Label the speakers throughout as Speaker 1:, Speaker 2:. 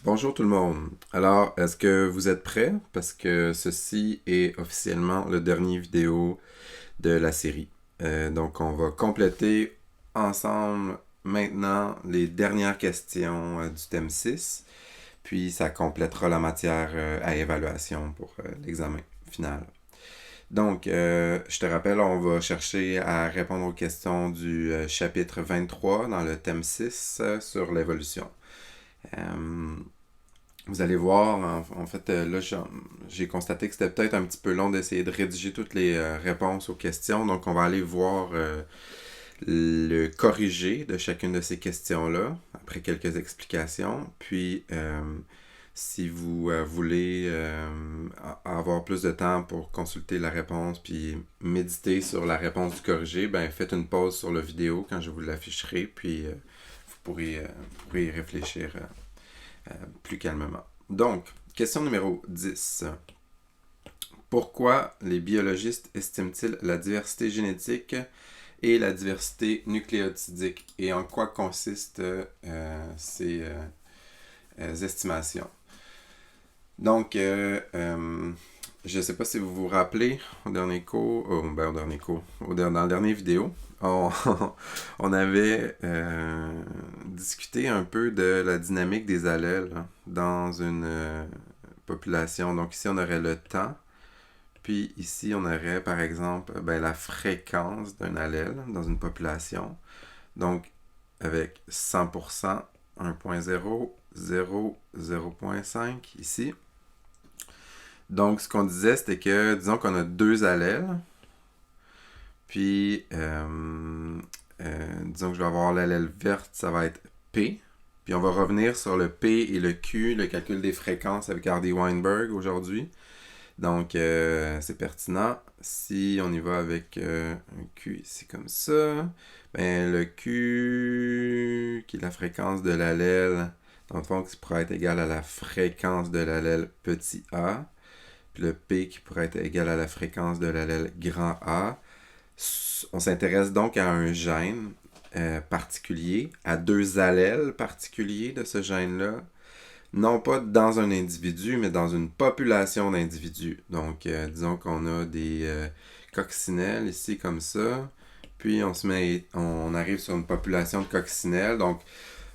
Speaker 1: Bonjour tout le monde. Alors, est-ce que vous êtes prêts? Parce que ceci est officiellement le dernier vidéo de la série. Donc, on va compléter ensemble maintenant les dernières questions du thème 6. Puis, ça complétera la matière à évaluation pour l'examen final. Donc, je te rappelle, on va chercher à répondre aux questions du chapitre 23 dans le thème 6 sur l'évolution. Vous allez voir, en fait, là, j'ai constaté que c'était peut-être un petit peu long d'essayer de rédiger toutes les réponses aux questions. Donc, on va aller voir le corrigé de chacune de ces questions-là, après quelques explications. Puis, si vous voulez avoir plus de temps pour consulter la réponse puis méditer sur la réponse du corrigé, ben faites une pause sur la vidéo quand je vous l'afficherai, puis vous pourrez y réfléchir plus calmement. Donc, question numéro 10. Pourquoi les biologistes estiment-ils la diversité génétique et la diversité nucléotidique et en quoi consistent ces estimations? Donc, je ne sais pas si vous vous rappelez au dernier cours, dans le dernier vidéo, on, on avait discuté un peu de la dynamique des allèles dans une population. Donc ici, on aurait le temps, puis ici, on aurait par exemple la fréquence d'un allèle dans une population. Donc, avec 100%, 1.0, 0, 0.5 ici. Donc, ce qu'on disait, c'était que, disons qu'on a deux allèles. Puis, disons que je vais avoir l'allèle verte, ça va être P. Puis, on va revenir sur le P et le Q, le calcul des fréquences avec Hardy Weinberg aujourd'hui. Donc, c'est pertinent. Si on y va avec un Q ici comme ça, ben le Q, qui est la fréquence de l'allèle, dans le fond, qui pourrait être égal à la fréquence de l'allèle petit a. Puis le P qui pourrait être égal à la fréquence de l'allèle grand A. On s'intéresse donc à un gène particulier, à deux allèles particuliers de ce gène-là, non pas dans un individu, mais dans une population d'individus. Donc, disons qu'on a des coccinelles ici comme ça, puis on arrive sur une population de coccinelles, donc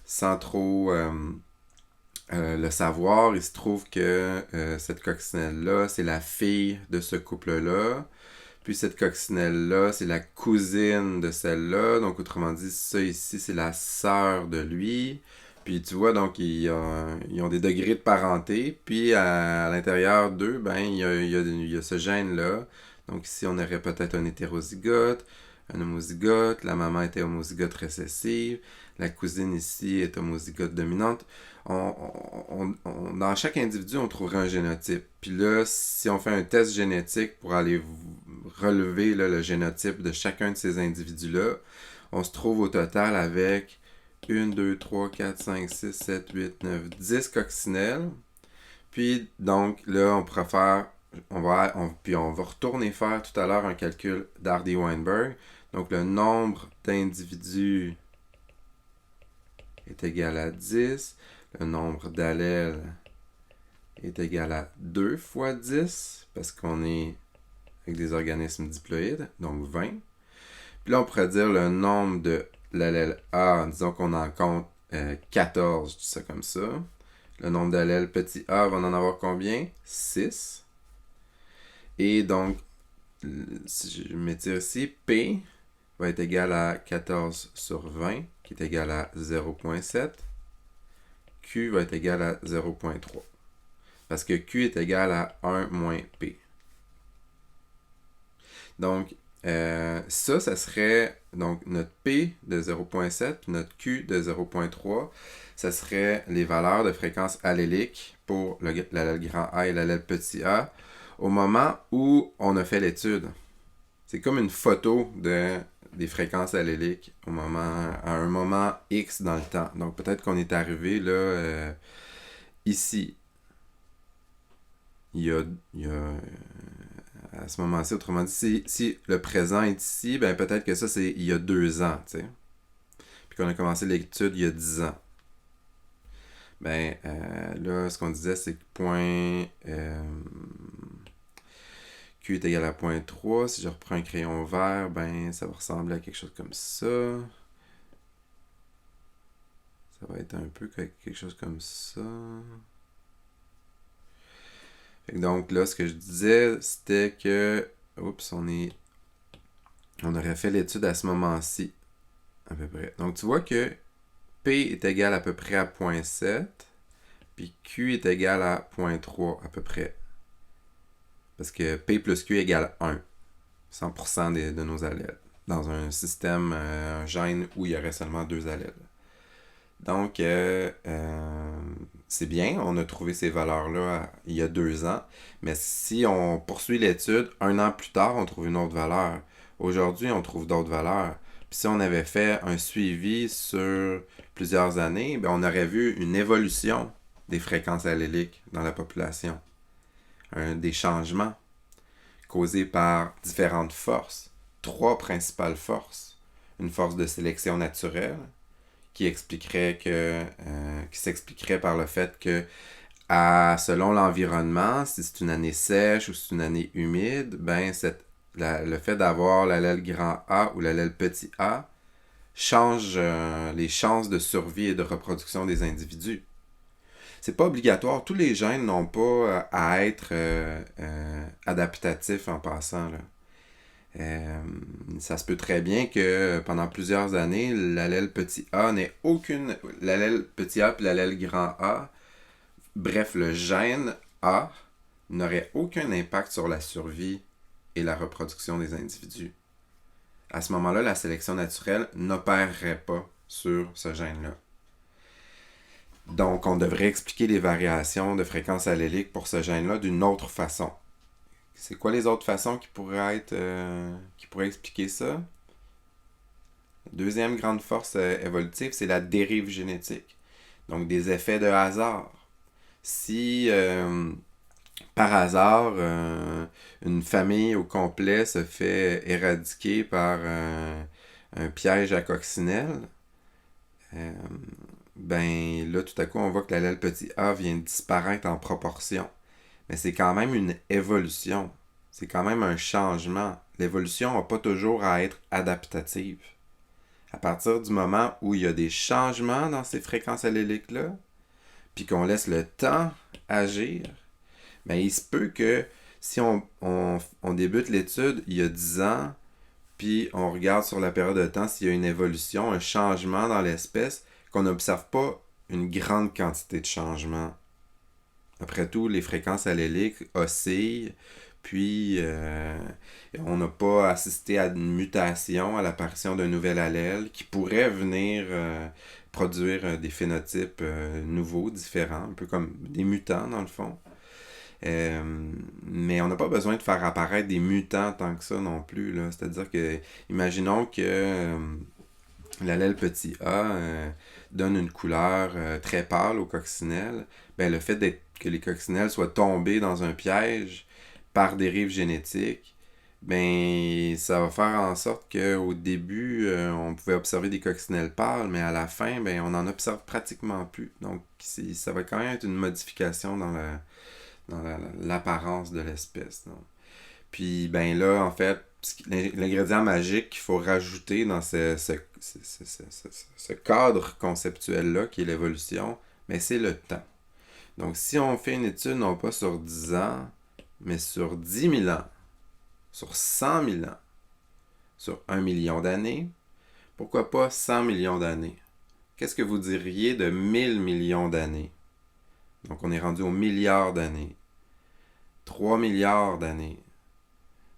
Speaker 1: sans trop le savoir, il se trouve que cette coccinelle-là, c'est la fille de ce couple-là. Puis cette coccinelle-là, c'est la cousine de celle-là. Donc, autrement dit, ça ici, c'est la sœur de lui. Puis tu vois, donc, ils ont des degrés de parenté. Puis à l'intérieur d'eux, ben, il y a ce gène-là. Donc ici, on aurait peut-être un hétérozygote, un homozygote. La maman était homozygote récessive. La cousine ici est homozygote dominante. Dans chaque individu, on trouverait un génotype. Puis là, si on fait un test génétique pour aller relever là, le génotype de chacun de ces individus-là, on se trouve au total avec 1, 2, 3, 4, 5, 6, 7, 8, 9, 10 coccinelles. Puis donc là, on pourra faire, puis on va retourner faire tout à l'heure un calcul d'Hardy Weinberg. Donc le nombre d'individus est égal à 10. Le nombre d'allèles est égal à 2 fois 10, parce qu'on est avec des organismes diploïdes, donc 20. Puis là, on pourrait dire le nombre de l'allèle A, disons qu'on en compte 14, tout ça comme ça. Le nombre d'allèles petit a va en avoir combien? 6. Et donc, si je m'étire ici, P va être égal à 14 sur 20, qui est égal à 0.7. Q va être égal à 0.3. Parce que Q est égal à 1 moins P. Donc, ça serait donc notre P de 0.7 puis notre Q de 0.3. Ça serait les valeurs de fréquence allélique pour l'allèle grand A et l'allèle petit a au moment où on a fait l'étude. C'est comme une photo des fréquences alléliques à un moment X dans le temps. Donc, peut-être qu'on est arrivé là, ici. Il y a à ce moment-ci, autrement dit, si le présent est ici, ben peut-être que ça, c'est il y a 2 ans, tu sais. Puis qu'on a commencé l'étude il y a 10 ans. Là, ce qu'on disait, c'est que point Q est égal à 0.3. Si je reprends un crayon vert, ça va ressembler à quelque chose comme ça. Ça va être un peu quelque chose comme ça. Donc là, ce que je disais, c'était que... Oups, on aurait fait l'étude à ce moment-ci, à peu près. Donc tu vois que P est égal à peu près à 0.7, puis Q est égal à 0.3 à peu près. Parce que P plus Q égale 1, 100% de nos allèles. Dans un système, un gène où il y aurait seulement 2 allèles. Donc, c'est bien, on a trouvé ces valeurs-là il y a 2 ans, mais si on poursuit l'étude, 1 an plus tard, on trouve une autre valeur. Aujourd'hui, on trouve d'autres valeurs. Puis si on avait fait un suivi sur plusieurs années, on aurait vu une évolution des fréquences alléliques dans la population. Des changements causés par différentes forces. 3 principales forces. Une force de sélection naturelle, qui s'expliquerait par le fait que selon l'environnement, si c'est une année sèche ou si c'est une année humide, le fait d'avoir l'allèle grand A ou l'allèle petit a change les chances de survie et de reproduction des individus. C'est pas obligatoire. Tous les gènes n'ont pas à être adaptatifs en passant, là. Ça se peut très bien que pendant plusieurs années, l'allèle petit a n'ait aucune... L'allèle petit a puis l'allèle grand A, bref, le gène A n'aurait aucun impact sur la survie et la reproduction des individus. À ce moment-là, la sélection naturelle n'opérerait pas sur ce gène-là. Donc, on devrait expliquer les variations de fréquence allélique pour ce gène-là d'une autre façon. C'est quoi les autres façons qui pourraient expliquer ça? La deuxième grande force évolutive, c'est la dérive génétique. Donc, des effets de hasard. Si, par hasard, une famille au complet se fait éradiquer par un piège à coccinelle, là, tout à coup, on voit que l'allèle petit a vient de disparaître en proportion. Mais c'est quand même une évolution. C'est quand même un changement. L'évolution n'a pas toujours à être adaptative. À partir du moment où il y a des changements dans ces fréquences alléliques-là, puis qu'on laisse le temps agir, il se peut que si on débute l'étude il y a 10 ans, puis on regarde sur la période de temps s'il y a une évolution, un changement dans l'espèce, qu'on n'observe pas une grande quantité de changements. Après tout, les fréquences alléliques oscillent, puis on n'a pas assisté à une mutation, à l'apparition d'un nouvel allèle qui pourrait venir produire des phénotypes nouveaux, différents, un peu comme des mutants dans le fond. Mais on n'a pas besoin de faire apparaître des mutants tant que ça non plus, là. C'est-à-dire que, imaginons que l'allèle petit a donne une couleur très pâle aux coccinelles. Le fait que les coccinelles soient tombées dans un piège par dérive génétique, ça va faire en sorte qu'au début, on pouvait observer des coccinelles pâles, mais à la fin, on n'en observe pratiquement plus. Donc, ça va quand même être une modification dans l'apparence de l'espèce. Donc. Puis, là, en fait, l'ingrédient magique qu'il faut rajouter dans ce cadre conceptuel-là, qui est l'évolution, c'est le temps. Donc, si on fait une étude, non pas sur 10 ans, mais sur 10 000 ans, sur 100 000 ans, sur 1 million d'années, pourquoi pas 100 millions d'années? Qu'est-ce que vous diriez de 1000 millions d'années? Donc, on est rendu aux milliards d'années. 3 milliards d'années.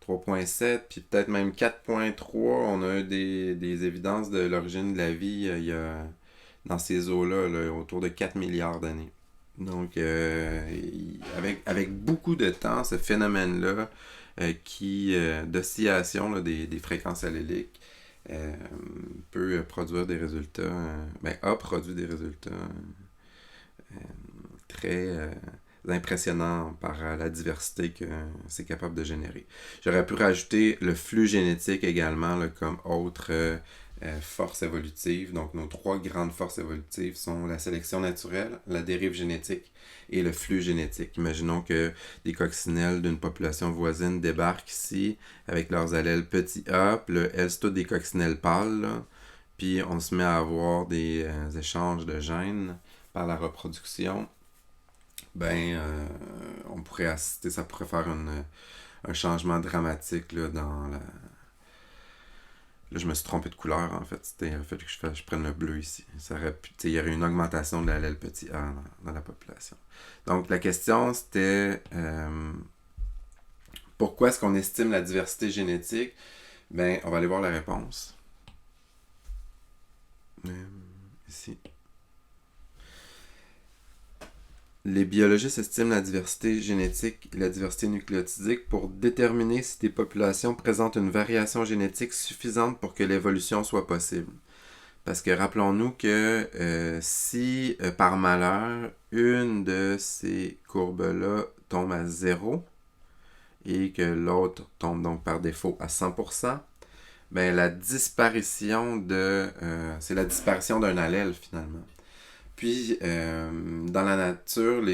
Speaker 1: 3.7, puis peut-être même 4.3, on a des évidences de l'origine de la vie dans ces eaux-là, là, autour de 4 milliards d'années. Donc, avec beaucoup de temps, ce phénomène-là d'oscillation là, des fréquences alléliques peut produire des résultats, a produit des résultats très impressionnants par la diversité que c'est capable de générer. J'aurais pu rajouter le flux génétique également là, comme autre forces évolutives. Donc, nos 3 grandes forces évolutives sont la sélection naturelle, la dérive génétique et le flux génétique. Imaginons que des coccinelles d'une population voisine débarquent ici avec leurs allèles petit a, puis là, elles, c'est toutes des coccinelles pâles, là. Puis on se met à avoir des échanges de gènes par la reproduction. On pourrait assister, ça pourrait faire un changement dramatique là, dans la... Là, je me suis trompé de couleur, en fait. Il aurait fallu que je prenne le bleu ici. Il y aurait une augmentation de l'allèle petit a dans la population. Donc, la question, c'était pourquoi est-ce qu'on estime la diversité génétique? On va aller voir la réponse. Ici. Les biologistes estiment la diversité génétique et la diversité nucléotidique pour déterminer si des populations présentent une variation génétique suffisante pour que l'évolution soit possible. Parce que rappelons-nous que si par malheur, une de ces courbes-là tombe à 0 et que l'autre tombe donc par défaut à 100%, la disparition c'est la disparition d'un allèle finalement. Puis, dans la nature,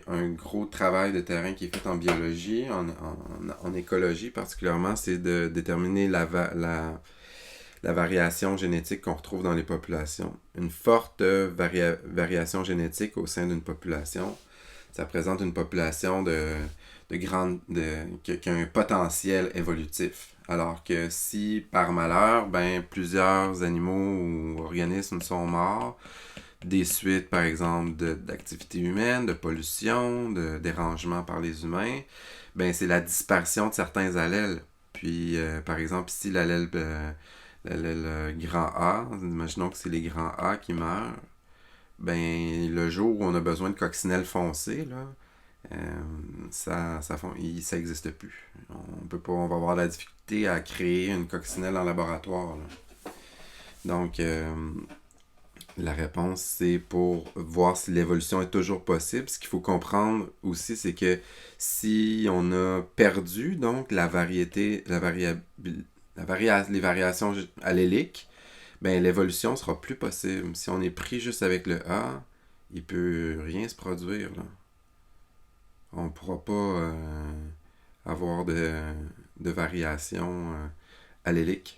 Speaker 1: un gros travail de terrain qui est fait en biologie, en écologie particulièrement, c'est de déterminer la variation génétique qu'on retrouve dans les populations. Une forte variation génétique au sein d'une population, ça présente une population qui a un potentiel évolutif. Alors que si, par malheur, plusieurs animaux ou organismes sont morts, des suites, par exemple, d'activités humaines, de pollution, de dérangement par les humains, c'est la disparition de certains allèles. Puis, par exemple, ici, l'allèle grand A, imaginons que c'est les grands A qui meurent, le jour où on a besoin de coccinelles foncées, là, ça n'existe plus. On va avoir la difficulté à créer une coccinelle en laboratoire, là. Donc, la réponse, c'est pour voir si l'évolution est toujours possible. Ce qu'il faut comprendre aussi, c'est que si on a perdu donc les variations alléliques, l'évolution sera plus possible. Si on est pris juste avec le A, il peut rien se produire, là. On ne pourra pas avoir de variation allélique.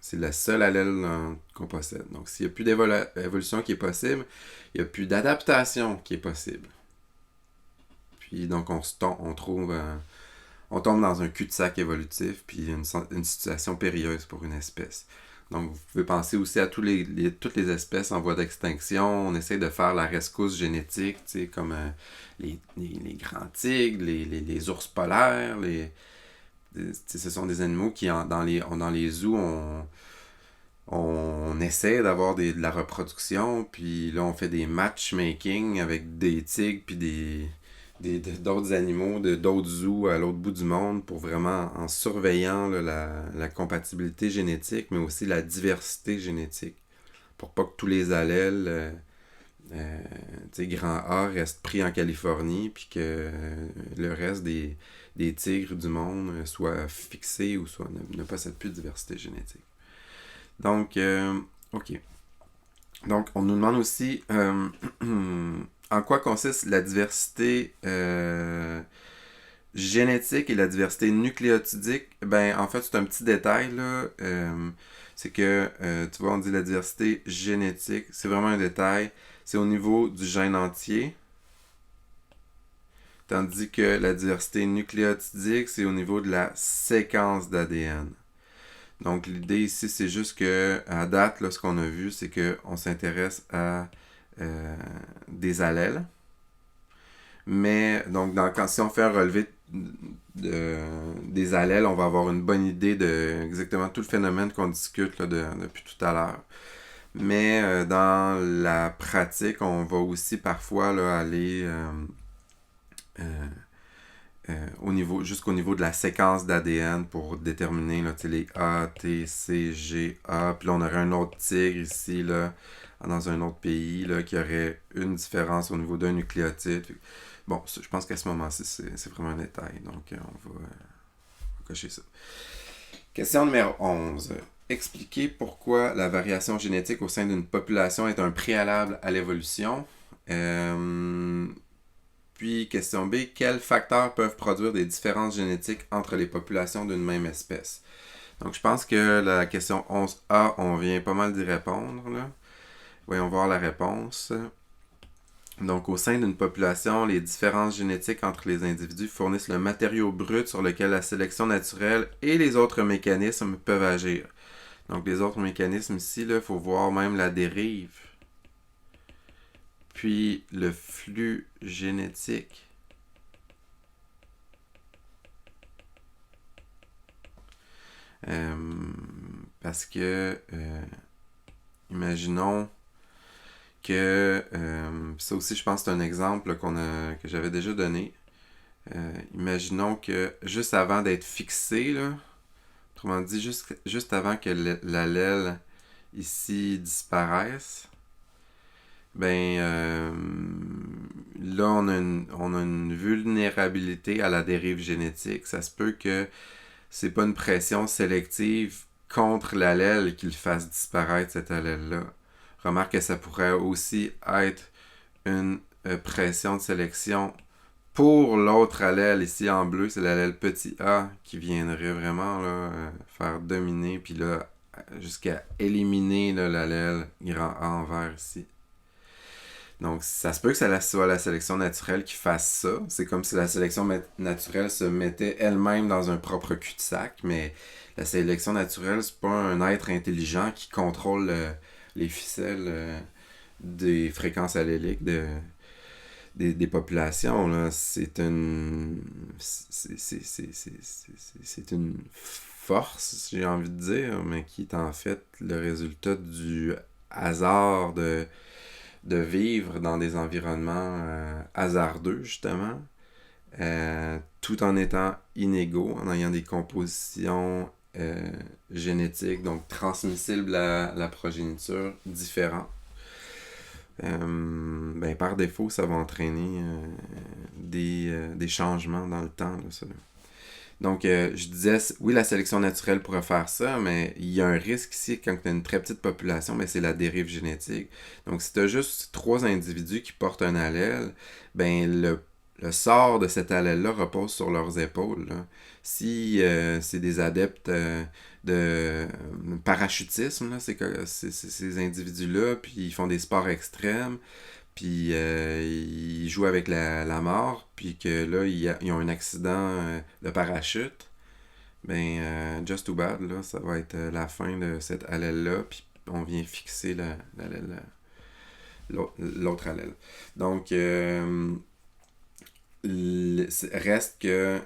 Speaker 1: C'est la seule allèle qu'on possède. Donc, s'il n'y a plus d'évolution qui est possible, il n'y a plus d'adaptation qui est possible. Puis, donc, on tombe dans un cul-de-sac évolutif, puis une situation périlleuse pour une espèce. Donc, vous pouvez penser aussi à toutes les espèces en voie d'extinction. On essaie de faire la rescousse génétique, comme les grands tigres, les ours polaires, ce sont des animaux qui, dans les zoos, on essaie d'avoir de la reproduction, puis là, on fait des matchmaking avec des tigres, puis d'autres animaux, d'autres zoos à l'autre bout du monde, pour vraiment, en surveillant là, la compatibilité génétique, mais aussi la diversité génétique, pour pas que tous les allèles, grand A, restent pris en Californie, puis que le reste des tigres du monde soient fixés ou soit ne possèdent plus de diversité génétique. Donc, OK. Donc, on nous demande aussi en quoi consiste la diversité génétique et la diversité nucléotidique. En fait, c'est un petit détail, là. C'est que, tu vois, on dit la diversité génétique. C'est vraiment un détail. C'est au niveau du gène entier. Tandis que la diversité nucléotidique, c'est au niveau de la séquence d'ADN. Donc, l'idée ici, c'est juste que, à date, là, ce qu'on a vu, c'est qu'on s'intéresse à des allèles. Mais, donc, si on fait un relevé des allèles, on va avoir une bonne idée de exactement tout le phénomène qu'on discute là, depuis tout à l'heure. Mais dans la pratique, on va aussi parfois là, aller jusqu'au niveau de la séquence d'ADN pour déterminer là, les A, T, C, G, A. Puis là, on aurait un autre tigre ici, là, dans un autre pays, là, qui aurait une différence au niveau d'un nucléotide. Bon, je pense qu'à ce moment-ci, c'est vraiment un détail. Donc, on va cocher ça. Question numéro 11. expliquer pourquoi la variation génétique au sein d'une population est un préalable à l'évolution. Puis, question B, quels facteurs peuvent produire des différences génétiques entre les populations d'une même espèce? Donc, je pense que la question 11A, on vient pas mal d'y répondre, là. Voyons voir la réponse. Donc, au sein d'une population, les différences génétiques entre les individus fournissent le matériau brut sur lequel la sélection naturelle et les autres mécanismes peuvent agir. Donc, les autres mécanismes ici, il faut voir même la dérive. Puis, le flux génétique. Parce que, imaginons que, ça aussi, je pense que c'est un exemple que j'avais déjà donné. Imaginons que juste avant d'être fixé, là, autrement dit, juste avant que l'allèle ici disparaisse, ben là, on a une vulnérabilité à la dérive génétique. Ça se peut que c'est pas une pression sélective contre l'allèle qui le fasse disparaître, cet allèle-là. Remarque que ça pourrait aussi être une pression de sélection pour l'autre allèle, ici en bleu, c'est l'allèle petit a qui viendrait vraiment là, faire dominer, puis là, jusqu'à éliminer là, l'allèle grand A en vert ici. Donc, ça se peut que ça soit la sélection naturelle qui fasse ça. C'est comme si la sélection naturelle se mettait elle-même dans un propre cul-de-sac, mais la sélection naturelle, c'est pas un être intelligent qui contrôle les ficelles des fréquences alléliques des populations. Là. C'est une force, j'ai envie de dire, mais qui est en fait le résultat du hasard de vivre dans des environnements hasardeux, justement, tout en étant inégaux, en ayant des compositions génétiques, donc transmissibles à la progéniture, différentes. Ben, par défaut, ça va entraîner des changements dans le temps. Là, ça, là. Donc, je disais, oui, la sélection naturelle pourrait faire ça, mais il y a un risque ici, quand tu as une très petite population, mais c'est la dérive génétique. Donc, si tu as juste 3 individus qui portent un allèle, ben le sort de cet allèle-là repose sur leurs épaules. Là. Si c'est des adeptes de parachutisme, là, ces individus-là, puis ils font des sports extrêmes, puis ils jouent avec la mort, puis que là, ils ont un accident de parachute, ben, just too bad, là, ça va être la fin de cette allèle-là, puis on vient fixer l'autre allèle. Donc, reste que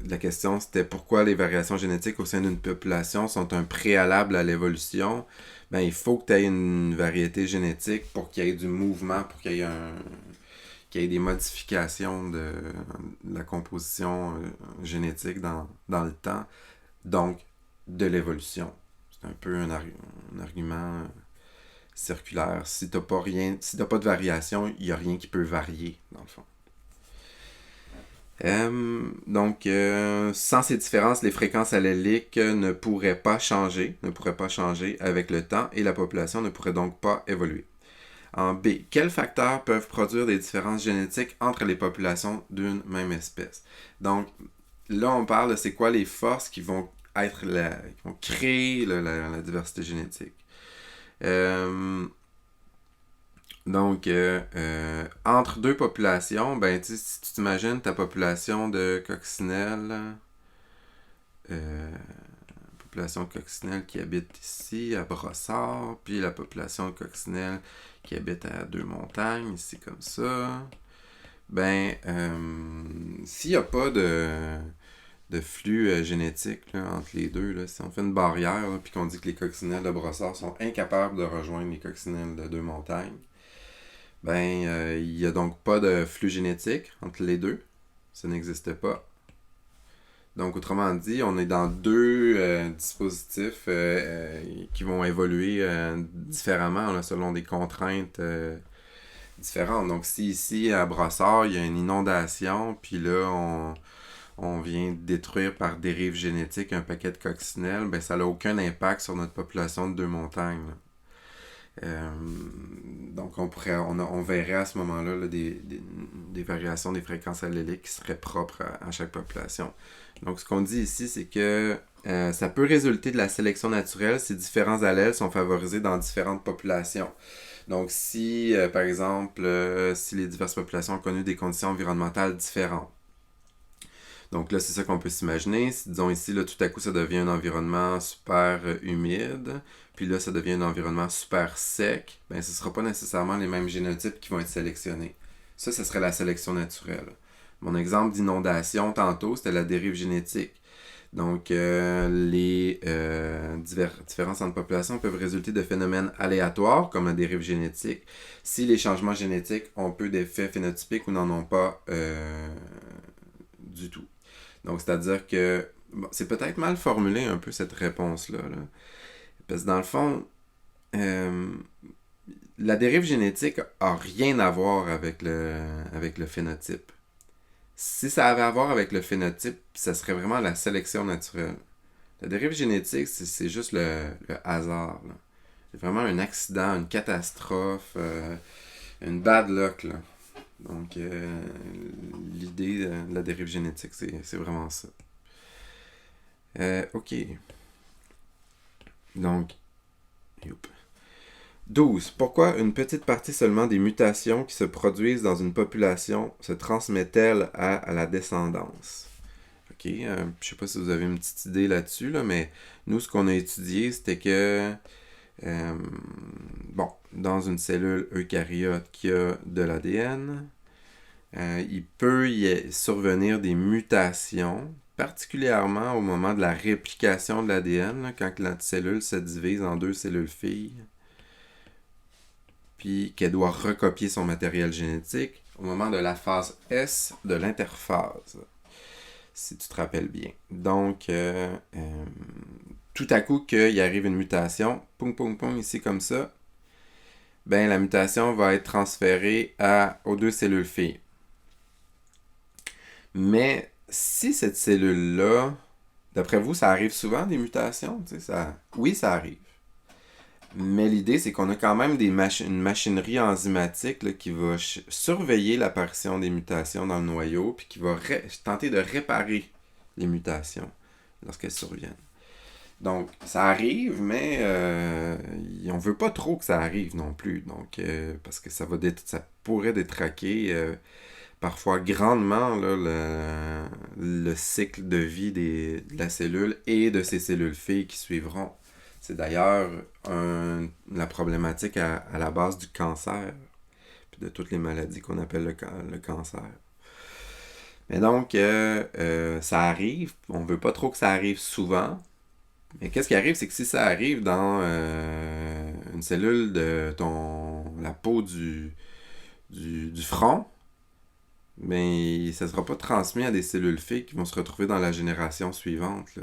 Speaker 1: la question c'était pourquoi les variations génétiques au sein d'une population sont un préalable à l'évolution. Ben, il faut que tu aies une variété génétique pour qu'il y ait du mouvement, pour qu'il y ait des modifications de la composition génétique dans le temps, donc de l'évolution. C'est un peu un argument circulaire. Si t'as pas de variation, il n'y a rien qui peut varier, dans le fond. Donc, sans ces différences, les fréquences alléliques ne pourraient pas changer avec le temps et la population ne pourrait donc pas évoluer. En B, quels facteurs peuvent produire des différences génétiques entre les populations d'une même espèce? Donc, là, on parle de c'est quoi les forces qui vont qui vont créer la diversité génétique. Donc, entre deux populations, ben, si tu t'imagines ta population de coccinelles, population de coccinelles qui habite ici, à Brossard, puis la population de coccinelles qui habite à Deux-Montagnes, ici comme ça, ben, s'il n'y a pas de flux génétique là, entre les deux, là, si on fait une barrière, puis qu'on dit que les coccinelles de Brossard sont incapables de rejoindre les coccinelles de Deux-Montagnes, ben, il n'y a donc pas de flux génétique entre les deux. Ça n'existe pas. Donc, autrement dit, on est dans deux dispositifs qui vont évoluer différemment là, selon des contraintes différentes. Donc, si ici, à Brossard, il y a une inondation, puis là, on vient détruire par dérive génétique un paquet de coccinelles, ben ça n'a aucun impact sur notre population de deux-montagnes. Donc on verrait à ce moment-là là, des variations des fréquences alléliques qui seraient propres à chaque population. Donc ce qu'on dit ici, c'est que ça peut résulter de la sélection naturelle si différents allèles sont favorisés dans différentes populations. Donc si, par exemple, si les diverses populations ont connu des conditions environnementales différentes. Donc là, c'est ça qu'on peut s'imaginer. Si, disons ici, là, tout à coup, ça devient un environnement super humide, puis là, ça devient un environnement super sec, ben ce ne sera pas nécessairement les mêmes génotypes qui vont être sélectionnés. Ça serait la sélection naturelle. Mon exemple d'inondation, tantôt, c'était la dérive génétique. Donc, les différences entre populations peuvent résulter de phénomènes aléatoires, comme la dérive génétique, si les changements génétiques ont peu d'effets phénotypiques ou n'en ont pas du tout. Donc, c'est-à-dire que bon, c'est peut-être mal formulé un peu cette réponse-là. Là. Parce que dans le fond, la dérive génétique a rien à voir avec le phénotype. Si ça avait à voir avec le phénotype, ça serait vraiment la sélection naturelle. La dérive génétique, c'est juste le hasard. Là. C'est vraiment un accident, une catastrophe, une bad luck. Là. Donc, l'idée de la dérive génétique, c'est vraiment ça. OK. Donc, 12. Pourquoi une petite partie seulement des mutations qui se produisent dans une population se transmettent-elles à la descendance? OK. Je ne sais pas si vous avez une petite idée là-dessus, là, mais nous, ce qu'on a étudié, c'était que dans une cellule eucaryote qui a de l'ADN, il peut y survenir des mutations, particulièrement au moment de la réplication de l'ADN, là, quand la cellule se divise en 2 cellules filles, puis qu'elle doit recopier son matériel génétique au moment de la phase S de l'interphase, si tu te rappelles bien. Donc, tout à coup qu'il arrive une mutation, poum, poum, poum, ici comme ça, ben la mutation va être transférée aux 2 cellules filles. Mais si cette cellule-là, d'après vous, ça arrive souvent des mutations? Oui, ça arrive. Mais l'idée, c'est qu'on a quand même une machinerie enzymatique là, qui va surveiller l'apparition des mutations dans le noyau, puis qui va tenter de réparer les mutations lorsqu'elles surviennent. Donc, ça arrive, mais on veut pas trop que ça arrive non plus. Donc, parce que ça pourrait détraquer parfois grandement là, le cycle de vie de la cellule et de ces cellules filles qui suivront. C'est d'ailleurs la problématique à la base du cancer, puis de toutes les maladies qu'on appelle le cancer. Mais donc, ça arrive. On veut pas trop que ça arrive souvent. Mais qu'est-ce qui arrive, c'est que si ça arrive dans une cellule de la peau du front, mais ça ne sera pas transmis à des cellules filles qui vont se retrouver dans la génération suivante. Là.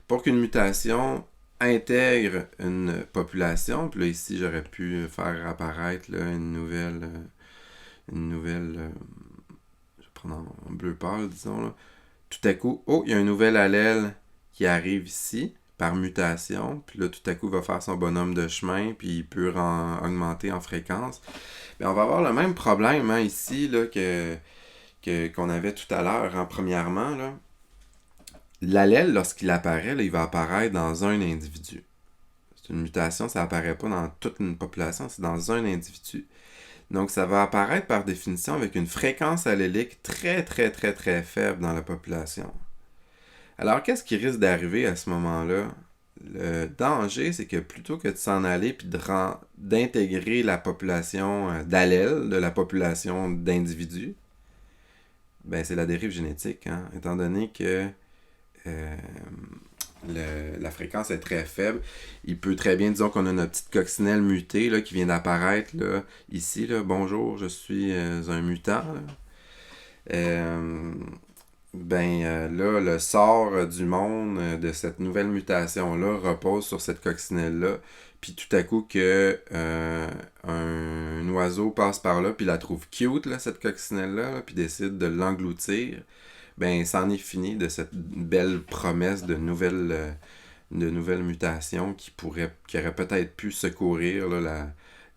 Speaker 1: Pour qu'une mutation intègre une population, puis là ici j'aurais pu faire apparaître là, une nouvelle je vais prendre en bleu pâle, disons là. Tout à coup, il y a un nouvel allèle qui arrive ici par mutation, puis là tout à coup il va faire son bonhomme de chemin, puis il peut augmenter en fréquence. Mais on va avoir le même problème hein, ici là, qu'on avait tout à l'heure. Hein. Premièrement, là, l'allèle, lorsqu'il apparaît, là, il va apparaître dans un individu. C'est une mutation, ça apparaît pas dans toute une population, c'est dans un individu. Donc, ça va apparaître par définition avec une fréquence allélique très, très, très, très faible dans la population. Alors, qu'est-ce qui risque d'arriver à ce moment-là? Le danger, c'est que plutôt que de s'en aller puis d'intégrer la population d'allèles de la population d'individus, ben c'est la dérive génétique, hein, étant donné que la fréquence est très faible. Il peut très bien, disons qu'on a notre petite coccinelle mutée là, qui vient d'apparaître là, ici. Là, bonjour, je suis un mutant. Là, là, le sort du monde de cette nouvelle mutation-là repose sur cette coccinelle-là. Puis tout à coup que un oiseau passe par là, puis la trouve cute, là, cette coccinelle-là, puis décide de l'engloutir. ben c'en est fini de cette belle promesse de nouvelles mutations qui auraient peut-être pu secourir là,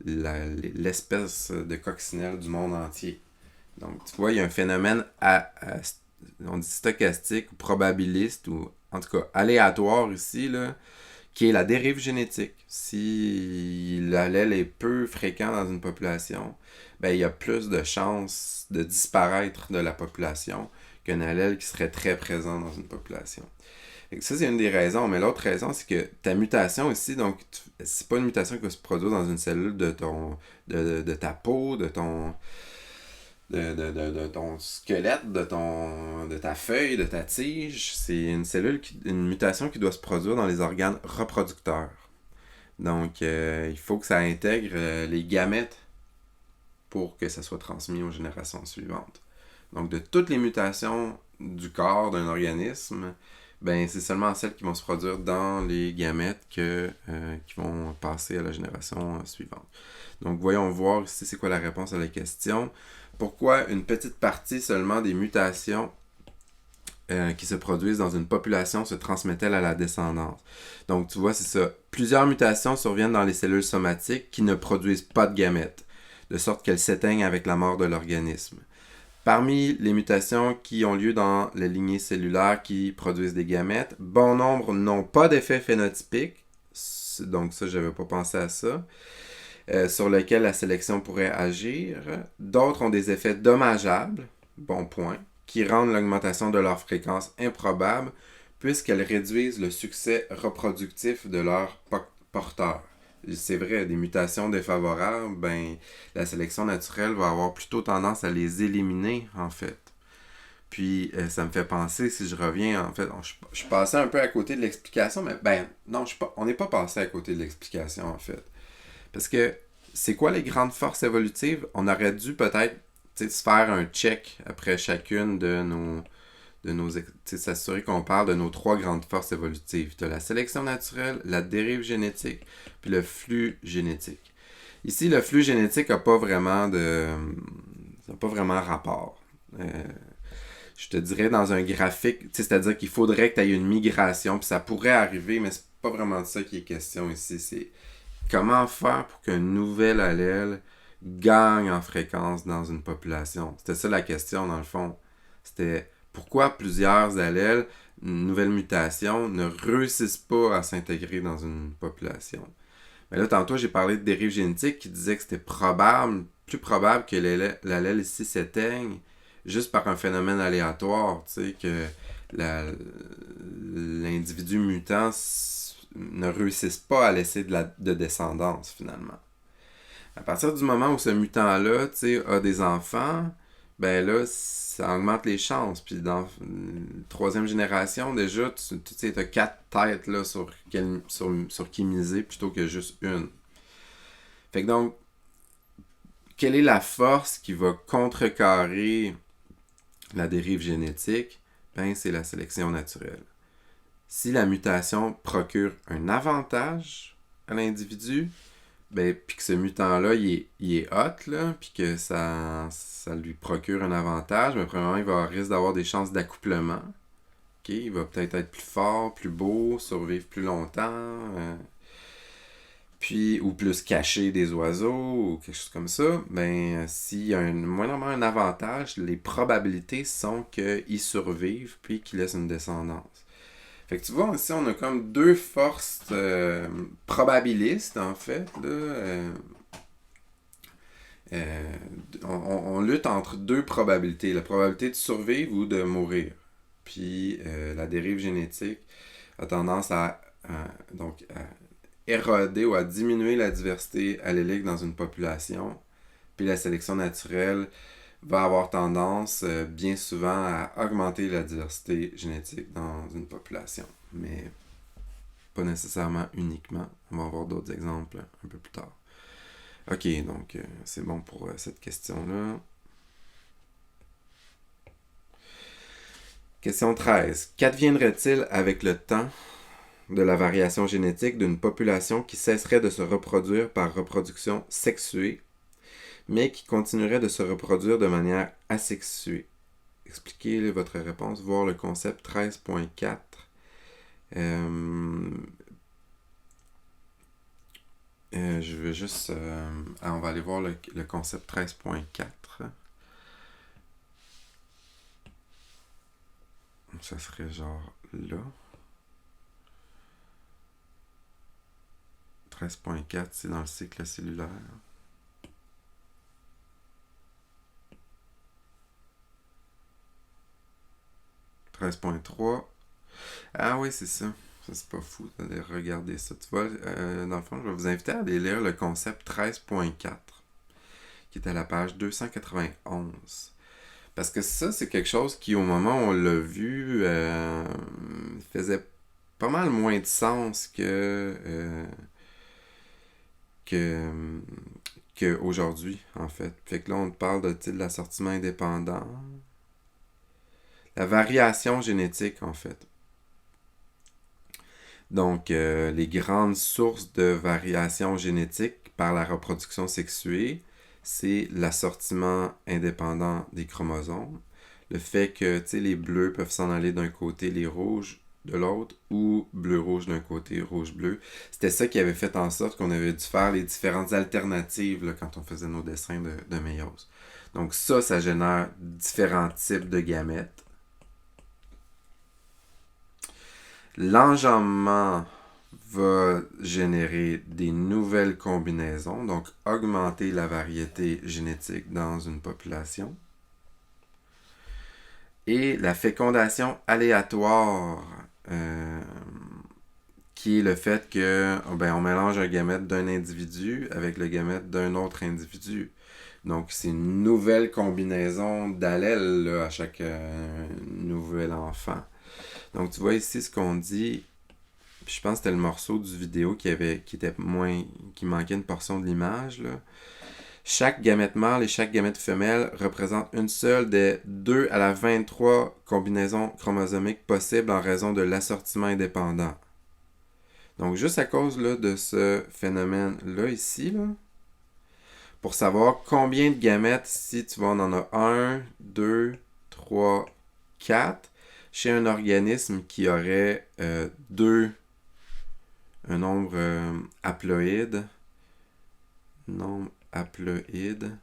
Speaker 1: l'espèce de coccinelle du monde entier. Donc, tu vois, il y a un phénomène on dit stochastique, ou probabiliste, ou en tout cas aléatoire ici, là, qui est la dérive génétique. Si l'allèle est peu fréquent dans une population, ben, il y a plus de chances de disparaître de la population qu'un allèle qui serait très présent dans une population. Et ça, c'est une des raisons. Mais l'autre raison, c'est que ta mutation ici, donc, c'est pas une mutation qui va se produire dans une cellule de ta peau, de ton squelette, de ta feuille, de ta tige. C'est une mutation qui doit se produire dans les organes reproducteurs. Donc, il faut que ça intègre les gamètes pour que ça soit transmis aux générations suivantes. Donc, de toutes les mutations du corps d'un organisme, ben c'est seulement celles qui vont se produire dans les gamètes qui vont passer à la génération suivante. Donc, voyons voir ici c'est quoi la réponse à la question. Pourquoi une petite partie seulement des mutations qui se produisent dans une population se transmettent-elles à la descendance? Donc, tu vois, c'est ça. Plusieurs mutations surviennent dans les cellules somatiques qui ne produisent pas de gamètes, de sorte qu'elles s'éteignent avec la mort de l'organisme. Parmi les mutations qui ont lieu dans les lignées cellulaires qui produisent des gamètes, bon nombre n'ont pas d'effet phénotypique, donc ça, je n'avais pas pensé à ça, sur lequel la sélection pourrait agir. D'autres ont des effets dommageables, bon point, qui rendent l'augmentation de leur fréquence improbable, puisqu'elles réduisent le succès reproductif de leurs porteurs. C'est vrai, des mutations défavorables, ben, la sélection naturelle va avoir plutôt tendance à les éliminer, en fait. Puis, ça me fait penser, si je reviens, en fait, je passais un peu à côté de l'explication, mais ben, non, on n'est pas passé à côté de l'explication, en fait. Parce que, c'est quoi les grandes forces évolutives? On aurait dû peut-être se faire un check après chacune de nos s'assurer qu'on parle de nos 3 grandes forces évolutives. Tu as la sélection naturelle, la dérive génétique, puis le flux génétique. Ici, le flux génétique n'a pas vraiment rapport. Je te dirais dans un graphique, c'est-à-dire qu'il faudrait que tu aies une migration, puis ça pourrait arriver, mais c'est pas vraiment de ça qui est question ici. C'est comment faire pour qu'un nouvel allèle gagne en fréquence dans une population. C'était ça la question, dans le fond. C'était pourquoi plusieurs allèles, une nouvelle mutation, ne réussissent pas à s'intégrer dans une population. Mais là, tantôt, j'ai parlé de dérive génétique qui disait que c'était plus probable que l'allèle ici s'éteigne juste par un phénomène aléatoire, tu sais, que l'individu mutant ne réussisse pas à laisser de descendance, finalement. À partir du moment où ce mutant-là, tu sais, a des enfants, ben là, ça augmente les chances. Puis dans la 3e génération, déjà, tu sais, t'as 4 têtes là, sur qui miser plutôt que juste une. Fait que donc, quelle est la force qui va contrecarrer la dérive génétique? Ben, c'est la sélection naturelle. Si la mutation procure un avantage à l'individu, ben, puis que ce mutant-là, il est hot, là, puis que ça lui procure un avantage, mais premièrement, il va risque d'avoir des chances d'accouplement. Okay? Il va peut-être être plus fort, plus beau, survivre plus longtemps, puis ou plus caché des oiseaux, ou quelque chose comme ça. Ben, s'il y a moindrement un avantage, les probabilités sont qu'il survive, puis qu'il laisse une descendance. Fait que tu vois, ici, on a comme 2 forces probabilistes, en fait. Là, on lutte entre 2 probabilités. La probabilité de survivre ou de mourir. Puis la dérive génétique a tendance à éroder ou à diminuer la diversité allélique dans une population. Puis la sélection naturelle va avoir tendance bien souvent à augmenter la diversité génétique dans une population. Mais pas nécessairement uniquement. On va voir d'autres exemples un peu plus tard. Ok, donc c'est bon pour cette question-là. Question 13. Qu'adviendrait-il avec le temps de la variation génétique d'une population qui cesserait de se reproduire par reproduction sexuée mais qui continuerait de se reproduire de manière asexuée? expliquer votre réponse, voir le concept 13.4. Je veux juste... on va aller voir le concept 13.4. Ça serait genre là. 13.4, c'est dans le cycle cellulaire. « 13.3. Ah oui, c'est ça. Ça, c'est pas fou d'aller regarder ça. Tu vois, dans le fond, je vais vous inviter à aller lire le concept 13.4, qui est à la page 291. Parce que ça, c'est quelque chose qui, au moment où on l'a vu, faisait pas mal moins de sens qu'aujourd'hui, en fait. Fait que là, on parle de l'assortiment indépendant. La variation génétique, en fait. Donc, les grandes sources de variation génétique par la reproduction sexuée, c'est l'assortiment indépendant des chromosomes. Le fait que les bleus peuvent s'en aller d'un côté, les rouges de l'autre, ou bleu-rouge d'un côté, rouge-bleu. C'était ça qui avait fait en sorte qu'on avait dû faire les différentes alternatives là, quand on faisait nos dessins de méiose. Donc ça génère différents types de gamètes. L'enjambement va générer des nouvelles combinaisons, donc augmenter la variété génétique dans une population. Et la fécondation aléatoire, qui est le fait que on mélange un gamète d'un individu avec le gamète d'un autre individu. Donc, c'est une nouvelle combinaison d'allèles là, à chaque nouvel enfant. Donc, tu vois ici ce qu'on dit. Puis je pense que c'était le morceau du vidéo qui manquait une portion de l'image. Là. Chaque gamète mâle et chaque gamète femelle représente une seule des 2 à la 23 combinaisons chromosomiques possibles en raison de l'assortiment indépendant. Donc, juste à cause là, de ce phénomène-là ici, là, pour savoir combien de gamètes, si tu vois, on en a 1, 2, 3, 4, chez un organisme qui aurait un nombre haploïde, nombre haploïde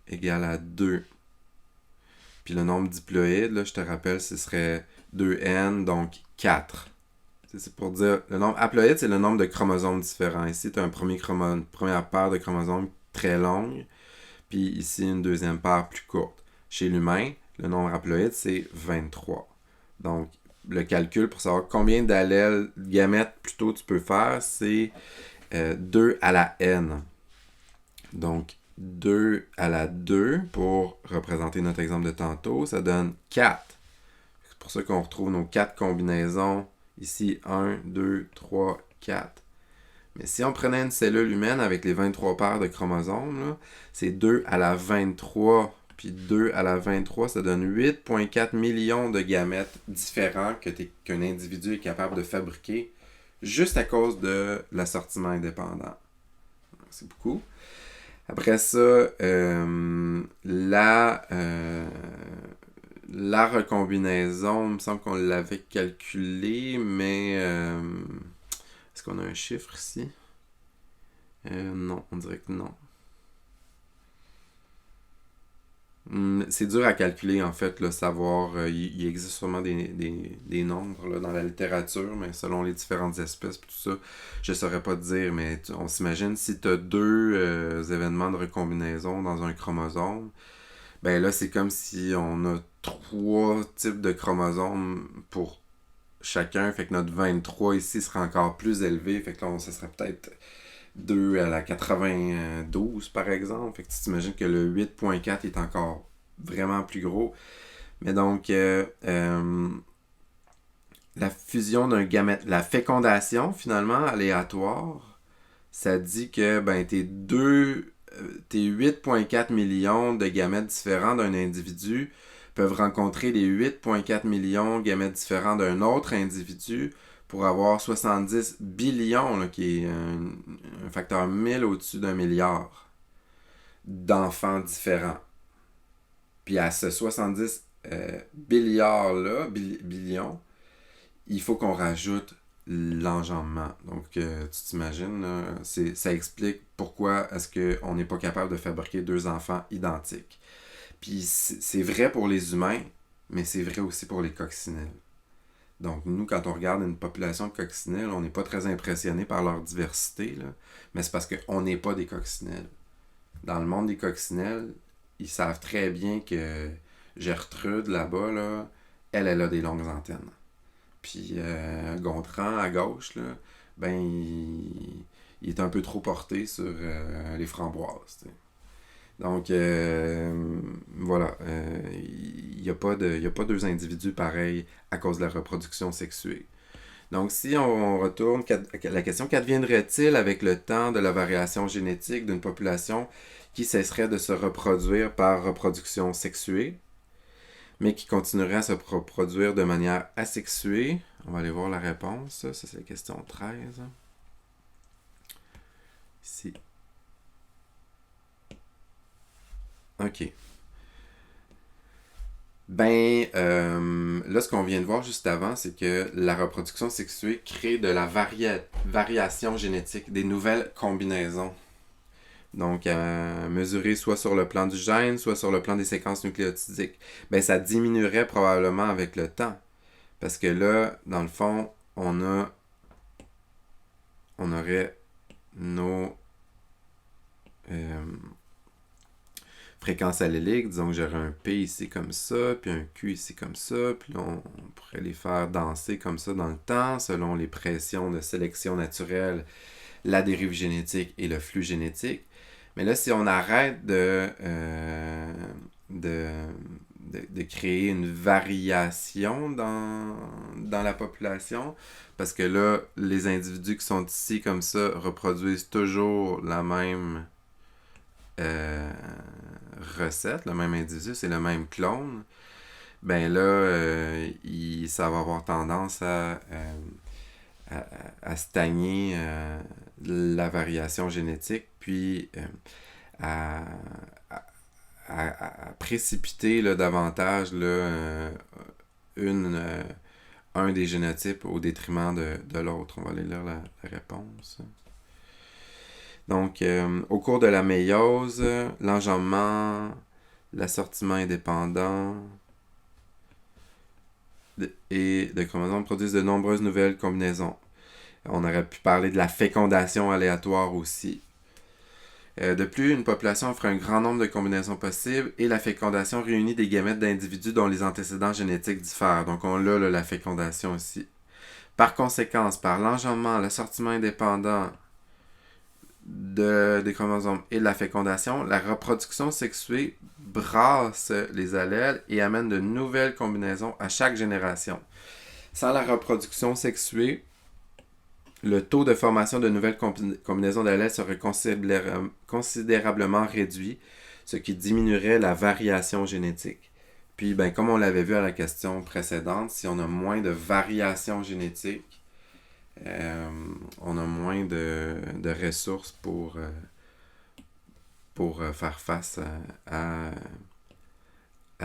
Speaker 1: égale à 2. Puis le nombre diploïde, là, je te rappelle, ce serait 2n, donc 4. C'est pour dire, le nombre haploïde, c'est le nombre de chromosomes différents. Ici, tu as une première paire de chromosomes très longue, puis ici, une deuxième paire plus courte. Chez l'humain, le nombre haploïde, c'est 23. Donc, le calcul pour savoir combien d'allèles, gamètes plutôt tu peux faire, c'est 2 à la n. Donc, 2 à la 2 pour représenter notre exemple de tantôt, ça donne 4. C'est pour ça qu'on retrouve nos 4 combinaisons. Ici, 1, 2, 3, 4. Mais si on prenait une cellule humaine avec les 23 paires de chromosomes, là, c'est 2 à la 23. Puis 2 à la 23, ça donne 8,4 millions de gamètes différents qu'un individu est capable de fabriquer juste à cause de l'assortiment indépendant. C'est beaucoup. Après ça, la recombinaison, il me semble qu'on l'avait calculé, mais est-ce qu'on a un chiffre ici? Non, on dirait que non. C'est dur à calculer, en fait, là, savoir. Il existe sûrement des nombres là, dans la littérature, mais selon les différentes espèces, tout ça, je ne saurais pas te dire, mais on s'imagine si tu as 2 événements de recombinaison dans un chromosome, ben là, c'est comme si on a 3 types de chromosomes pour chacun, fait que notre 23 ici serait encore plus élevé, fait que là, ça serait peut-être 2 à la 92 par exemple. Fait que tu t'imagines que le 8.4 est encore vraiment plus gros. Mais donc, la fusion d'un gamète, la fécondation finalement aléatoire, ça dit que tes 8.4 millions de gamètes différents d'un individu peuvent rencontrer les 8.4 millions de gamètes différents d'un autre individu pour avoir 70 billions, là, qui est un facteur 1000 au-dessus d'un milliard d'enfants différents. Puis à ce 70 billiards-là, billions, il faut qu'on rajoute l'enjambement. Donc, tu t'imagines, là, ça explique pourquoi est-ce qu'on n'est pas capable de fabriquer deux enfants identiques. Puis, c'est vrai pour les humains, mais c'est vrai aussi pour les coccinelles. Donc, nous, quand on regarde une population de coccinelles, on n'est pas très impressionné par leur diversité, là, mais c'est parce qu'on n'est pas des coccinelles. Dans le monde des coccinelles, ils savent très bien que Gertrude, là-bas, là, elle a des longues antennes. Puis Gontran, à gauche, là, ben, il est un peu trop porté sur les framboises. T'sais. Donc, voilà. Il n'y a pas deux individus pareils à cause de la reproduction sexuée. Donc, si on retourne, la question, qu'adviendrait-il avec le temps de la variation génétique d'une population qui cesserait de se reproduire par reproduction sexuée, mais qui continuerait à se reproduire de manière asexuée? On va aller voir la réponse. Ça, c'est la question 13. Ici. OK. Ben, là, ce qu'on vient de voir juste avant, c'est que la reproduction sexuée crée de la variation génétique, des nouvelles combinaisons. Donc, mesurer soit sur le plan du gène, soit sur le plan des séquences nucléotidiques. Ben, ça diminuerait probablement avec le temps. Parce que là, dans le fond, on aurait nos fréquences alléliques. Disons que j'aurais un P ici comme ça, puis un Q ici comme ça, puis là, on pourrait les faire danser comme ça dans le temps, selon les pressions de sélection naturelle, la dérive génétique et le flux génétique. Mais là, si on arrête de créer une variation dans la population, parce que là, les individus qui sont ici comme ça reproduisent toujours la même recette, le même individu, c'est le même clone, ben là, ça va avoir tendance à stagner la variation génétique, puis à précipiter là, davantage là, un des génotypes au détriment de l'autre. On va aller lire la réponse. Donc, au cours de la méiose, l'enjambement, l'assortiment indépendant et de chromosomes produisent de nombreuses nouvelles combinaisons. On aurait pu parler de la fécondation aléatoire aussi. De plus, une population offre un grand nombre de combinaisons possibles et la fécondation réunit des gamètes d'individus dont les antécédents génétiques diffèrent. Donc, on a là, la fécondation aussi. Par conséquent, par l'enjambement, l'assortiment indépendant des chromosomes et de la fécondation, la reproduction sexuée brasse les allèles et amène de nouvelles combinaisons à chaque génération. Sans la reproduction sexuée, le taux de formation de nouvelles combinaisons d'allèles serait considérablement réduit, ce qui diminuerait la variation génétique. Puis, ben, comme on l'avait vu à la question précédente, si on a moins de variation génétique, on a moins de ressources pour faire face à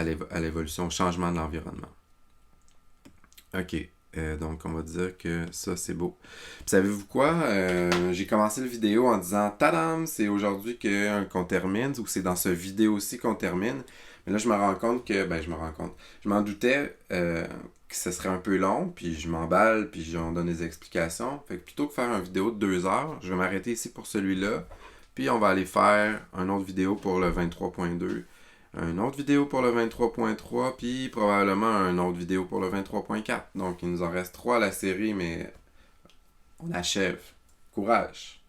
Speaker 1: l'évolution, au changement de l'environnement. OK. Donc, on va dire que ça, c'est beau. Puis, savez-vous quoi? J'ai commencé la vidéo en disant « Tadam! C'est aujourd'hui qu'on termine » ou c'est dans ce vidéo-ci qu'on termine. Mais là, je me rends compte que... Ben, je m'en doutais que ce serait un peu long, puis je m'emballe, puis j'en donne des explications. Fait que plutôt que faire une vidéo de 2 heures, je vais m'arrêter ici pour celui-là. Puis, on va aller faire une autre vidéo pour le 23.2. Une autre vidéo pour le 23.3, puis probablement une autre vidéo pour le 23.4. Donc, il nous en reste 3 à la série, mais on achève. Courage!